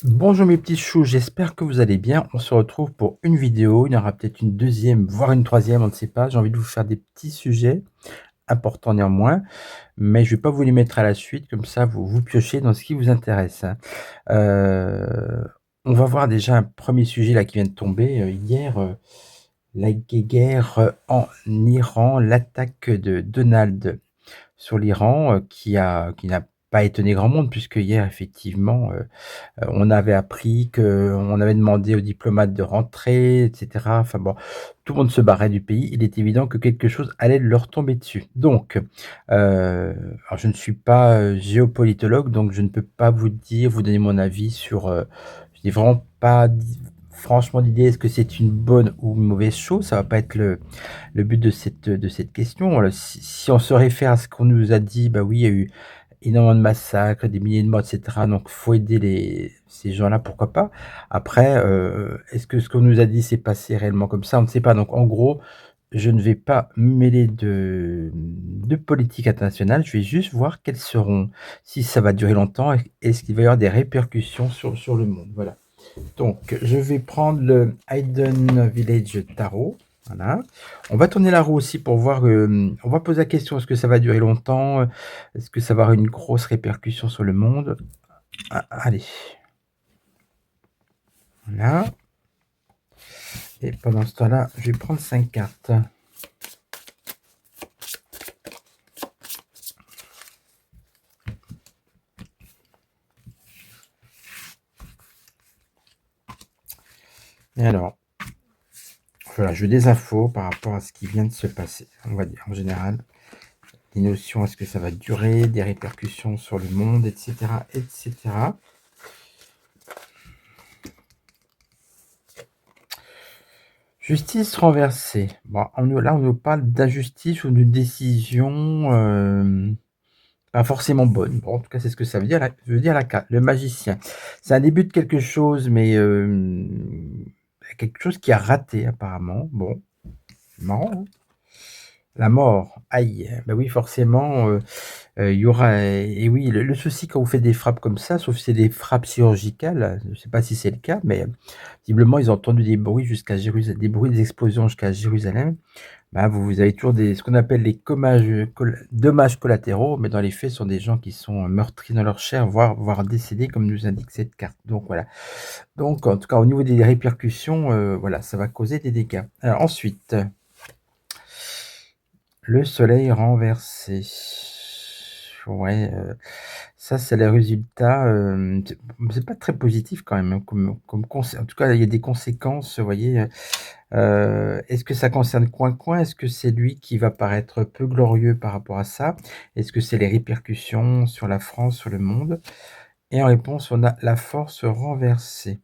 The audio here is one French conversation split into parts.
Bonjour mes petits choux, j'espère que vous allez bien. On se retrouve pour une vidéo, il y en aura peut-être une deuxième, voire une troisième, on ne sait pas. J'ai envie de vous faire des petits sujets, importants néanmoins, mais je ne vais pas vous les mettre à la suite, comme ça vous piochez dans ce qui vous intéresse, hein. On va voir déjà un premier sujet là qui vient de tomber, hier, la guerre, en Iran, l'attaque de Donald sur l'Iran, qui n'a pas étonné grand monde puisque hier effectivement, on avait appris qu'on avait demandé aux diplomates de rentrer et cetera. Enfin bon, tout le monde se barrait du pays. Il est évident que quelque chose allait leur tomber dessus. Donc, alors je ne suis pas, géopolitologue, donc je ne peux pas vous donner mon avis sur, je n'ai vraiment pas franchement d'idée, est-ce que c'est une bonne ou une mauvaise chose? Ça va pas être le but de cette question. Voilà, si on se réfère à ce qu'on nous a dit, bah oui, il y a eu énormément de massacres, des milliers de morts et cetera, donc faut aider ces gens-là, pourquoi pas. Après, est-ce que ce qu'on nous a dit s'est passé réellement comme ça? On ne sait pas. Donc en gros, je ne vais pas mêler de politique internationale, je vais juste voir quelles seront, si ça va durer longtemps, est-ce qu'il va y avoir des répercussions sur le monde? Voilà. Donc je vais prendre le Hidden Village Tarot, voilà. On va tourner la roue aussi pour voir, on va poser la question: «Est-ce que ça va durer longtemps? Est-ce que ça va avoir une grosse répercussion sur le monde?» Allez. Voilà, et pendant ce temps-là, je vais prendre 5 cartes. Et alors, voilà, je veux des infos par rapport à ce qui vient de se passer, on va dire, en général. Des notions, est-ce que ça va durer? Des répercussions sur le monde, et cetera, et cetera. Justice renversée. Bon, là, on nous parle d'injustice ou d'une décision, pas forcément bonne. Bon, en tout cas, c'est ce que ça veut dire la carte. Le magicien. C'est un début de quelque chose, mais, quelque chose qui a raté apparemment. Bon, marrant, hein? La mort, aïe, bah oui, forcément, il y aura, et oui, le souci quand vous faites des frappes comme ça, sauf si c'est des frappes chirurgicales, je ne sais pas si c'est le cas, mais visiblement ils ont entendu des bruits jusqu'à Jérusalem, des bruits d'explosion jusqu'à Jérusalem. Bah, vous avez toujours ce qu'on appelle les dommages collatéraux, mais dans les faits, ce sont des gens qui sont meurtris dans leur chair, voire décédés, comme nous indique cette carte. Donc voilà. Donc en tout cas, au niveau des répercussions, voilà, ça va causer des dégâts. Alors ensuite, le soleil renversé. Ouais, ça c'est le résultat, c'est pas très positif quand même, hein, comme en tout cas, il y a des conséquences, vous voyez, est-ce que ça concerne Coin? Est-ce que c'est lui qui va paraître peu glorieux par rapport à ça? Est-ce que c'est les répercussions sur la France, sur le monde? Et en réponse, on a la force renversée.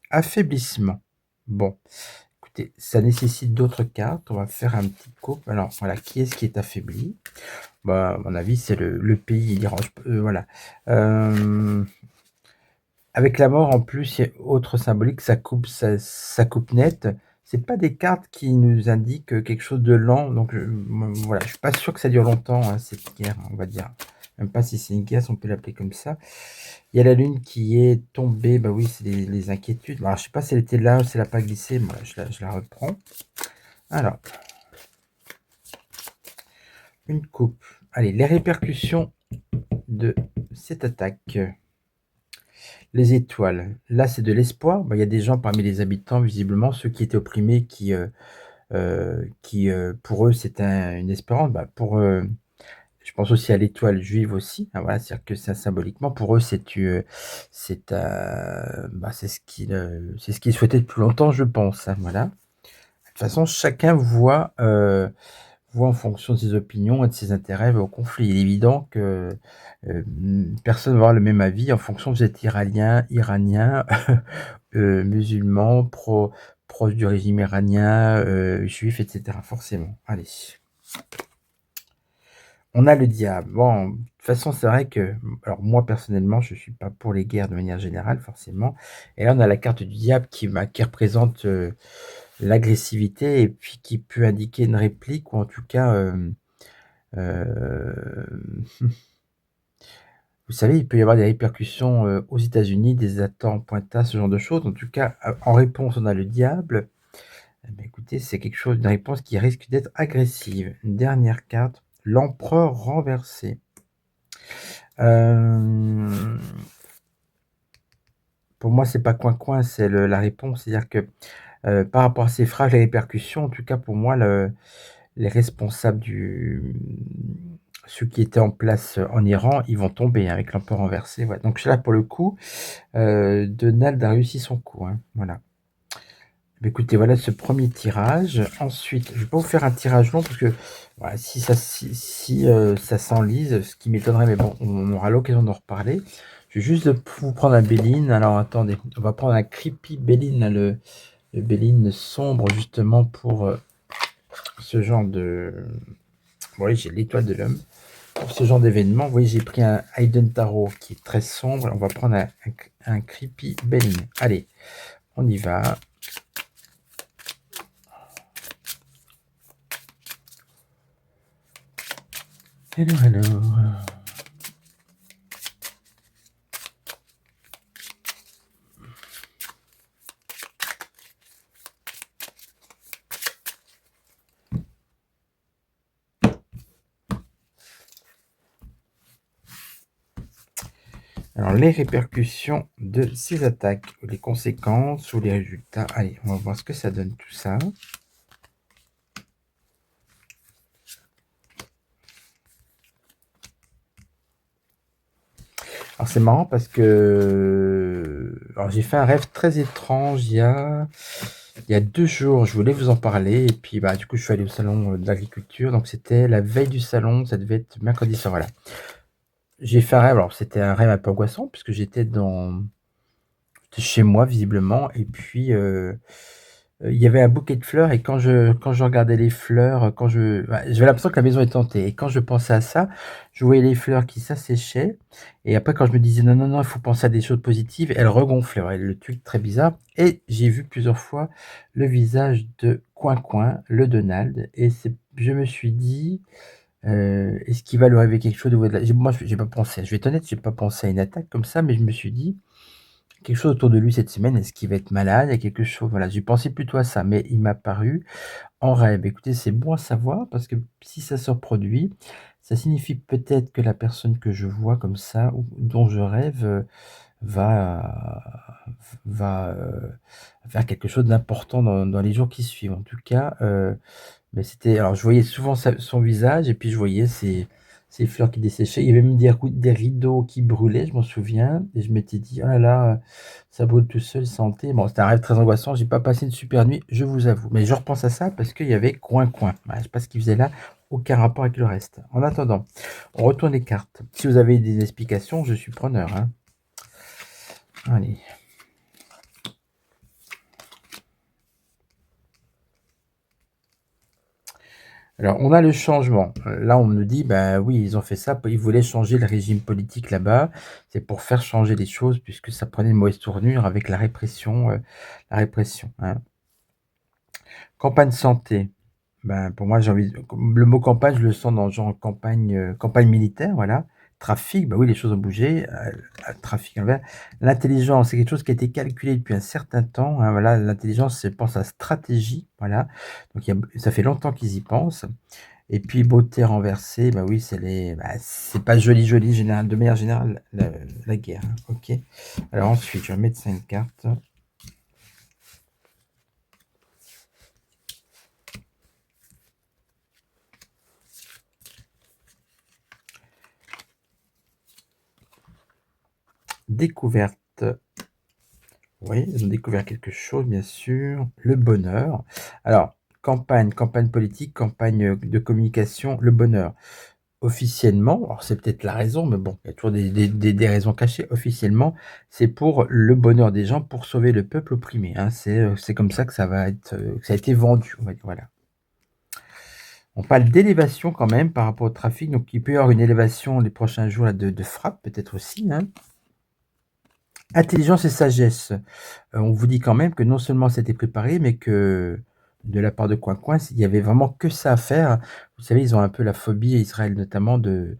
Affaiblissement. Bon, écoutez, ça nécessite d'autres cartes. On va faire un petit couple. Alors voilà, qui est-ce qui est affaibli? Bah, à mon avis, c'est le pays, l'Iran, voilà. Avec la mort en plus, il y a autre symbolique, ça coupe net. C'est pas des cartes qui nous indiquent, quelque chose de lent, donc voilà, je suis pas sûr que ça dure longtemps, hein, cette guerre, on va dire. Même pas si c'est une guerre, si on peut l'appeler comme ça. Il y a la lune qui est tombée, bah oui, c'est les inquiétudes. Alors je sais pas si elle était là ou si elle a pas glissé, moi je la reprends. Alors, une coupe. Allez, les répercussions de cette attaque. Les étoiles, là, c'est de l'espoir. Bah, il y a des gens parmi les habitants, visiblement, ceux qui étaient opprimés, pour eux, c'était une espérance. Bah, je pense aussi à l'étoile juive aussi, hein, voilà, c'est-à-dire que ça, symboliquement, pour eux, bah, c'est ce qu'ils souhaitaient depuis longtemps, je pense, hein, voilà. De toute façon, chacun voit en fonction de ses opinions et de ses intérêts au conflit. Il est évident que personne ne va avoir le même avis en fonction de vous êtes iranien, musulman, proche du régime iranien, juif, etc. Forcément. Allez. On a le diable. Bon, de toute façon, c'est vrai que, alors moi personnellement, je suis pas pour les guerres de manière générale, forcément. Et là, on a la carte du diable qui représente l'agressivité et puis qui peut indiquer une réplique ou en tout cas, euh, vous savez, il peut y avoir des répercussions aux États-Unis, des attentats pointas, ce genre de choses. En tout cas, en réponse, on a le diable. Eh ben, écoutez, c'est quelque chose, une réponse qui risque d'être agressive. Une dernière carte, l'empereur renversé. Pour moi, c'est pas coin-coin, c'est la réponse. C'est-à-dire que par rapport à ces phrases, les répercussions, en tout cas pour moi, les responsables ceux qui étaient en place en Iran, ils vont tomber avec l'empereur renversé. Ouais. Donc là, pour le coup, Donald a réussi son coup. Hein. Voilà. Mais écoutez, voilà ce premier tirage. Ensuite, je vais pas vous faire un tirage long parce que voilà, si ça s'enlise, ce qui m'étonnerait, mais bon, on aura l'occasion d'en reparler. Je vais juste vous prendre un Béline. Alors attendez, on va prendre un Creepy Béline, le Béline sombre justement pour ce genre de... Oui, j'ai l'étoile de l'homme. Pour ce genre d'événement, vous voyez, j'ai pris un Hayden Tarot qui est très sombre. On va prendre un Creepy Béline. Allez, on y va. Hello, hello. Alors, les répercussions de ces attaques, les conséquences ou les résultats. Allez, on va voir ce que ça donne tout ça. Alors, c'est marrant parce que alors, j'ai fait un rêve très étrange il y a 2 jours. Je voulais vous en parler. Et puis, bah, du coup, je suis allé au salon de l'agriculture. Donc, c'était la veille du salon. Ça devait être mercredi soir. Voilà. J'ai fait un rêve. Alors, c'était un rêve un peu angoissant puisque j'étais chez moi, visiblement. Et puis, il y avait un bouquet de fleurs. Et quand je regardais les fleurs, j'avais l'impression que la maison était hantée. Et quand je pensais à ça, je voyais les fleurs qui s'asséchaient. Et après, quand je me disais non, non, non, il faut penser à des choses positives, elles regonflaient. Ouais, le truc très bizarre. Et j'ai vu plusieurs fois le visage de Coin-Coin, le Donald. Et je me suis dit, est-ce qu'il va lui arriver quelque chose Moi, j'ai pas pensé. Je vais être honnête, j'ai pas pensé à une attaque comme ça, mais je me suis dit quelque chose autour de lui cette semaine. Est-ce qu'il va être malade? Il y a quelque chose. Voilà, j'ai pensé plutôt à ça, mais il m'a paru en rêve. Écoutez, c'est bon à savoir parce que si ça se reproduit, ça signifie peut-être que la personne que je vois comme ça ou dont je rêve va, va faire quelque chose d'important dans les jours qui suivent. En tout cas, mais c'était. Alors, je voyais souvent son visage et puis je voyais ces fleurs qui desséchaient. Il y avait même des rideaux qui brûlaient, je m'en souviens. Et je m'étais dit, oh là là, ça brûle tout seul, santé. Bon, c'était un rêve très angoissant. J'ai pas passé une super nuit, je vous avoue. Mais je repense à ça parce qu'il y avait Coin-Coin. Voilà, je sais pas ce qu'il faisait là. Aucun rapport avec le reste. En attendant, on retourne les cartes. Si vous avez des explications, je suis preneur. Hein. Allez. Alors, on a le changement. Là, on nous dit, bah oui, ils ont fait ça, ils voulaient changer le régime politique là-bas. C'est pour faire changer les choses, puisque ça prenait une mauvaise tournure avec la répression. Hein. Campagne santé. Ben, pour moi, le mot campagne, je le sens dans genre campagne militaire, voilà. Trafic, bah oui, les choses ont bougé. Trafic envers. L'intelligence, c'est quelque chose qui a été calculé depuis un certain temps. Hein, voilà, l'intelligence, c'est pense à stratégie, voilà. Donc ça fait longtemps qu'ils y pensent. Et puis beauté renversée, bah oui, c'est pas joli joli de manière générale la guerre. Hein, ok. Alors ensuite, je vais mettre 5 cartes. Découverte. Oui, ils ont découvert quelque chose, bien sûr. Le bonheur. Alors, campagne politique, campagne, de communication, le bonheur. Officiellement, alors c'est peut-être la raison, mais bon, il y a toujours des raisons cachées. Officiellement, c'est pour le bonheur des gens, pour sauver le peuple opprimé, hein. C'est comme ça que ça va être, que ça a été vendu, on va dire, voilà. On parle d'élévation quand même par rapport au trafic, donc il peut y avoir une élévation les prochains jours là de frappe peut-être aussi, hein. Intelligence et sagesse. On vous dit quand même que non seulement c'était préparé, mais que de la part de Coin, il y avait vraiment que ça à faire. Vous savez, ils ont un peu la phobie, Israël notamment, de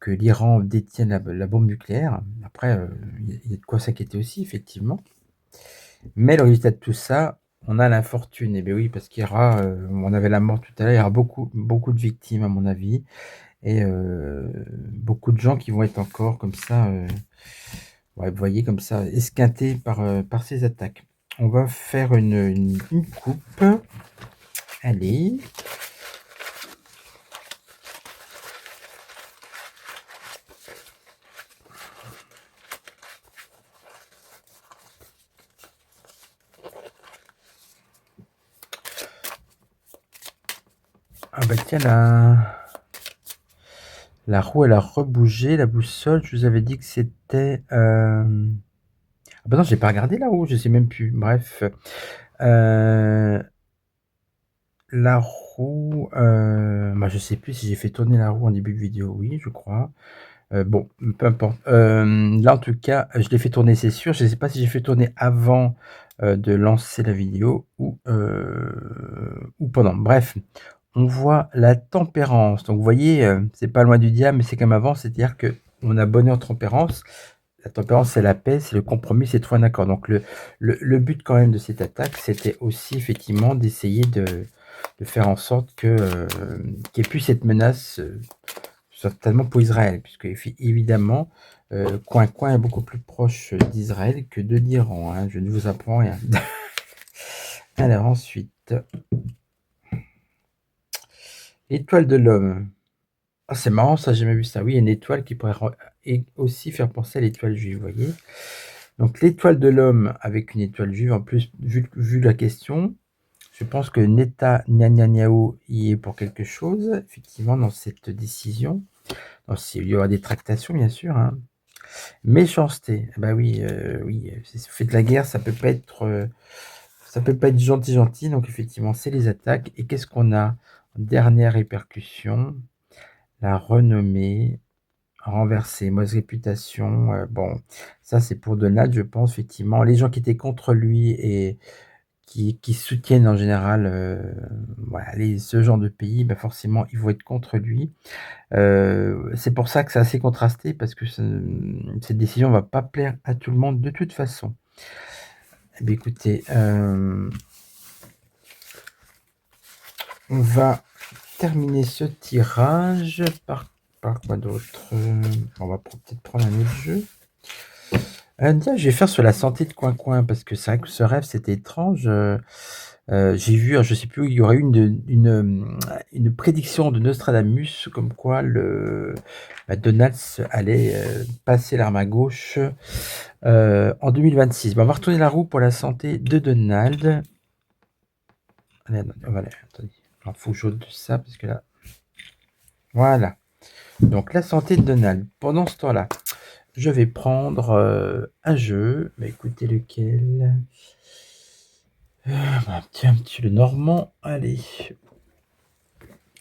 que l'Iran détienne la bombe nucléaire. Après, il y a de quoi s'inquiéter aussi, effectivement. Mais le résultat de tout ça, on a l'infortune. Eh bien oui, parce qu'il y aura, on avait la mort tout à l'heure, il y aura beaucoup, beaucoup de victimes, à mon avis, et beaucoup de gens qui vont être encore comme ça, ouais, vous voyez, comme ça, esquintés par ces attaques. On va faire une coupe. Allez. Ah bah tiens, la roue, elle a rebougé, la boussole. Je vous avais dit que c'était... Ah bah non, j'ai pas regardé la roue, je sais même plus. Bref. La roue... bah je sais plus si j'ai fait tourner la roue en début de vidéo. Oui, je crois. Bon, peu importe. Là, en tout cas, je l'ai fait tourner, c'est sûr. Je ne sais pas si j'ai fait tourner avant de lancer la vidéo ou pendant. Bref, on voit la tempérance. Donc, vous voyez, c'est pas loin du diable, mais c'est comme avant. C'est-à-dire qu'on a bonheur, tempérance. La tempérance, c'est la paix, c'est le compromis, c'est trouver un accord. Donc, le but quand même de cette attaque, c'était aussi effectivement d'essayer de faire en sorte qu'il n'y ait plus cette menace, certainement pour Israël, puisque évidemment, Coin est beaucoup plus proche d'Israël que de l'Iran, hein, je ne vous apprends rien. Alors ensuite, étoile de l'homme. Ah, c'est marrant, ça, j'ai jamais vu ça. Oui, une étoile qui pourrait aussi faire penser à l'étoile juive, vous voyez. Donc l'étoile de l'homme avec une étoile juive, en plus, vu la question, je pense que Netanyahou y est pour quelque chose, effectivement, dans cette décision. Il y aura des tractations, bien sûr, hein. Méchanceté, bah oui, oui, si vous faites la guerre, ça peut pas être gentil, donc effectivement, c'est les attaques. Et qu'est-ce qu'on a? Dernière répercussion, la renommée renversée, mauvaise réputation. Bon, ça c'est pour Donald, je pense, effectivement. Les gens qui étaient contre lui et qui soutiennent en général, voilà, ce genre de pays, bah forcément, ils vont être contre lui. C'est pour ça que c'est assez contrasté, parce que cette décision va pas plaire à tout le monde de toute façon. Eh bien, écoutez, on va terminer ce tirage par quoi d'autre? On va peut-être prendre un autre jeu. Tiens, je vais faire sur la santé de Coin, parce que c'est vrai que ce rêve, c'était étrange. J'ai vu, alors je sais plus où, il y aurait eu une prédiction de Nostradamus, comme quoi Donald allait passer l'arme à gauche en 2026. Bon, on va retourner la roue pour la santé de Donald. Allez, voilà, attendez. Il faut que j'ôte ça, parce que là... Voilà. Donc, la santé de Donald. Pendant ce temps-là, je vais prendre un jeu. Bah, écoutez, lequel? Tiens, petit le Normand. Allez.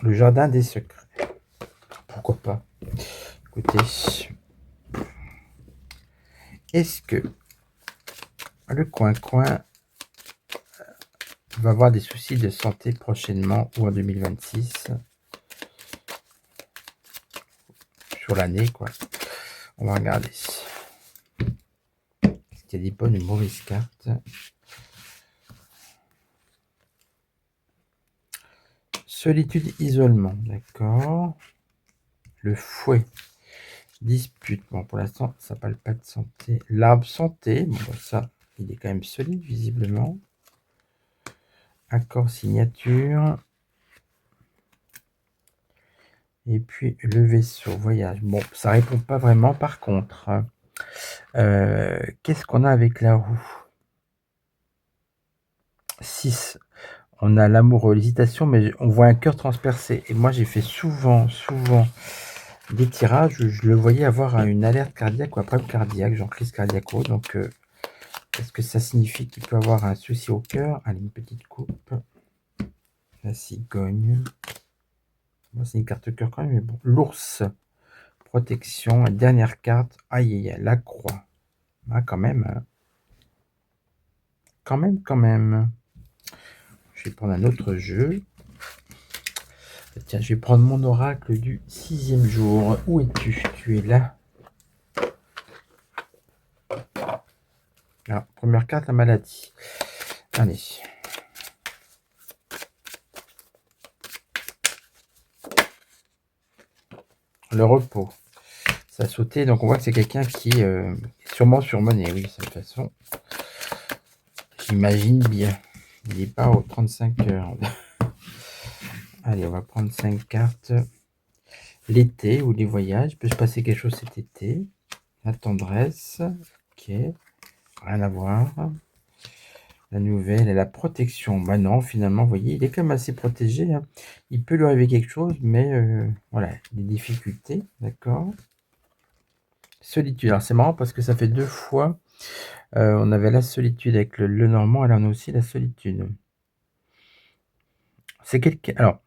Le jardin des secrets. Pourquoi pas? Écoutez. Est-ce que le Coin va avoir des soucis de santé prochainement ou en 2026? Sur l'année, quoi. On va regarder. Est-ce qu'il y a des bonnes ou mauvaises cartes? Solitude, isolement, d'accord. Le fouet. Dispute. Bon, pour l'instant, ça parle pas de santé. L'arbre santé. Bon, bah, ça, il est quand même solide, visiblement. Accord, signature. Et puis, le vaisseau, voyage. Bon, ça répond pas vraiment, par contre. Qu'est-ce qu'on a avec la roue? 6. On a l'amour, l'hésitation, mais on voit un cœur transpercé. Et moi, j'ai fait souvent des tirages où je le voyais avoir une alerte cardiaque ou un problème cardiaque, genre crise cardiaco. Donc, est-ce que ça signifie qu'il peut avoir un souci au cœur? Allez, une petite coupe. La cigogne. Moi, c'est une carte cœur quand même, mais bon. L'ours. Protection. Dernière carte. Aïe, aïe, aïe, la croix. Ah, quand même. Quand même. Je vais prendre un autre jeu. Tiens, je vais prendre mon oracle du 6e jour. Où es-tu? Tu es là. Alors, première carte, la maladie. Allez. Le repos. Ça a sauté, donc on voit que c'est quelqu'un qui est sûrement surmené. Oui, de toute façon, j'imagine bien. Il n'est pas aux 35 heures. Allez, on va prendre 5 cartes. L'été ou les voyages. Il peut se passer quelque chose cet été. La tendresse. Ok. Rien à voir. La nouvelle et la protection. Bah non, finalement, vous voyez, il est quand même assez protégé. Hein. Il peut lui arriver quelque chose, mais voilà, des difficultés. D'accord. Solitude. Alors c'est marrant parce que ça fait 2 fois. On avait la solitude avec le normand, et là on a aussi la solitude. C'est quelqu'un. Alors,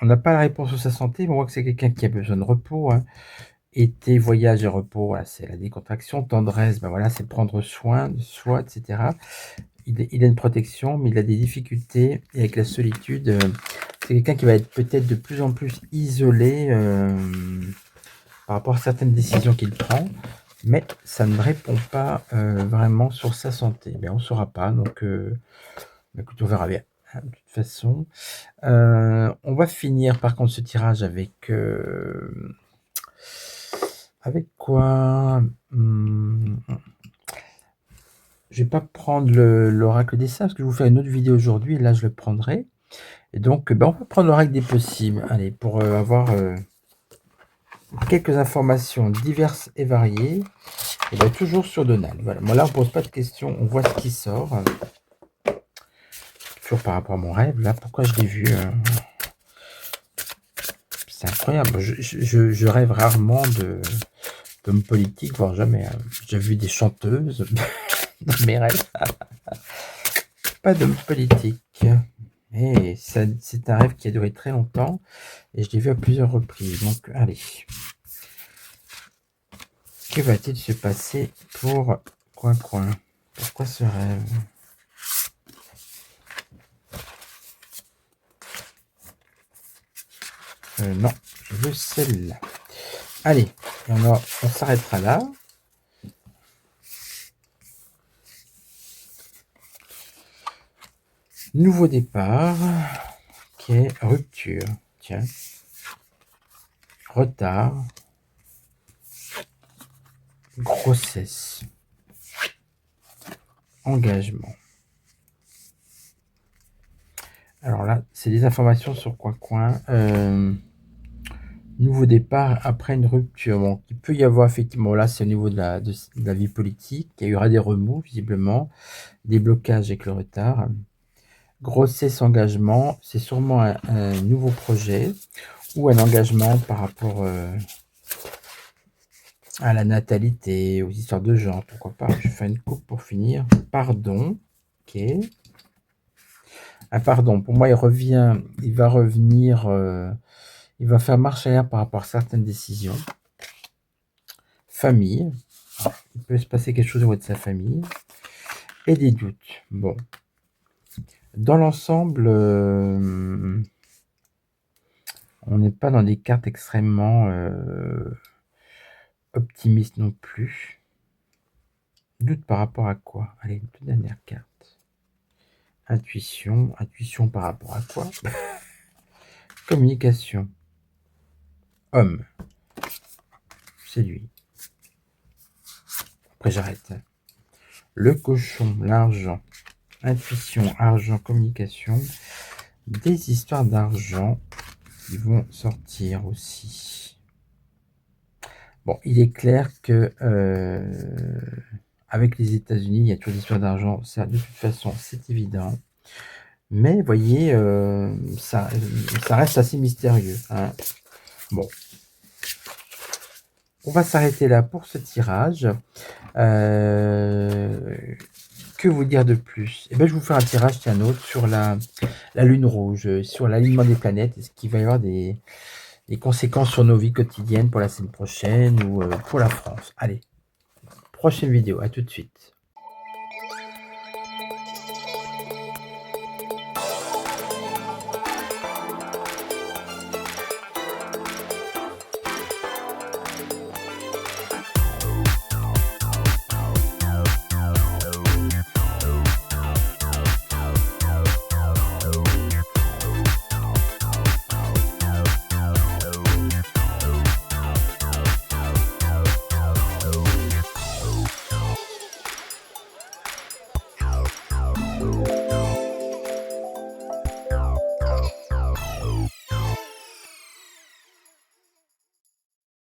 on n'a pas la réponse sur sa santé, mais on voit que c'est quelqu'un qui a besoin de repos. Hein. Été, voyage et repos, voilà, c'est la décontraction. Tendresse, ben voilà, c'est prendre soin de soi, etc. Il a une protection, mais il a des difficultés. Et avec la solitude, c'est quelqu'un qui va être peut-être de plus en plus isolé par rapport à certaines décisions qu'il prend. Mais ça ne répond pas vraiment sur sa santé. Mais on ne saura pas, donc écoute, on verra bien. Hein, de toute façon, on va finir par contre ce tirage avec quoi? Je vais pas prendre l'oracle des sages, parce que je vais vous faire une autre vidéo aujourd'hui, et là je le prendrai. Et donc, on va prendre l'oracle des possibles. Allez, pour avoir quelques informations diverses et variées. Et bien, toujours sur Donald. Voilà. Moi, là, on pose pas de questions. On voit ce qui sort. Toujours par rapport à mon rêve. Là, pourquoi je l'ai vu c'est incroyable. Je rêve rarement d'hommes politiques, voire jamais. J'ai vu des chanteuses dans mes rêves. Pas d'hommes politiques. Et c'est un rêve qui a duré très longtemps. Et je l'ai vu à plusieurs reprises. Donc, allez. Que va-t-il se passer pour Coin Coin? Pourquoi ce rêve? Non, je veux celle-là. Allez, on s'arrêtera là. Nouveau départ. Ok, rupture. Tiens. Retard. Grossesse. Engagement. Alors là, c'est des informations sur Coin Coin. Nouveau départ après une rupture. Bon, il peut y avoir effectivement, là c'est au niveau de la vie politique. Il y aura des remous visiblement, des blocages avec le retard. Grossesse, engagement, c'est sûrement un nouveau projet ou un engagement par rapport à la natalité, aux histoires de genre, pourquoi pas. Je fais une coupe pour finir. Pardon. Ok. Un pardon, pour moi, il va revenir, il va faire marche arrière par rapport à certaines décisions. Famille. Il peut se passer quelque chose au niveau de sa famille. Et des doutes. Bon. Dans l'ensemble, on n'est pas dans des cartes extrêmement optimistes non plus. Doute par rapport à quoi? Allez, une toute dernière carte. Intuition. Intuition par rapport à quoi? Communication. Homme. C'est lui. Après, j'arrête. Le cochon, l'argent. Intuition, argent, communication. Des histoires d'argent qui vont sortir aussi. Bon, il est clair que avec les États-Unis, il y a toujours des histoires d'argent. Ça, de toute façon, c'est évident. Mais voyez, ça reste assez mystérieux, hein. Bon, on va s'arrêter là pour ce tirage. Que vous dire de plus? Eh ben, je vais vous faire un tirage, tiens, un autre sur la lune rouge, sur l'alignement des planètes. Est-ce qu'il va y avoir des conséquences sur nos vies quotidiennes pour la semaine prochaine ou pour la France? Allez, prochaine vidéo, à tout de suite.